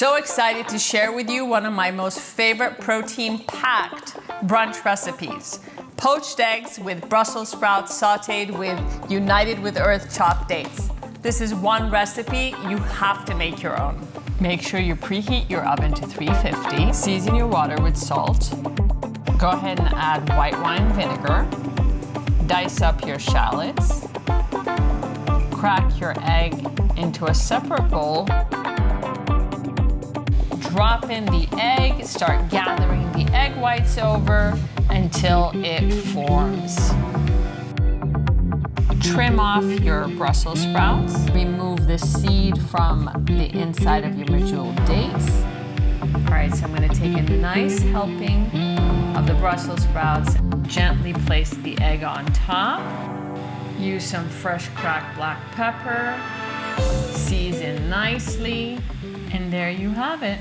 So excited to share with you one of my most favorite protein-packed brunch recipes. Poached eggs with Brussels sprouts sauteed with United with Earth chopped dates. This is one recipe you have to make your own. Make sure you preheat your oven to 350. Season your water with salt. Go ahead and add white wine vinegar. Dice up your shallots. Crack your egg into a separate bowl. Drop in the egg, start gathering the egg whites over until it forms. Trim off your Brussels sprouts. Remove the seed from the inside of your medjool dates. All right, so I'm gonna take a nice helping of the Brussels sprouts, gently place the egg on top. Use some fresh cracked black pepper. Season nicely, and there you have it.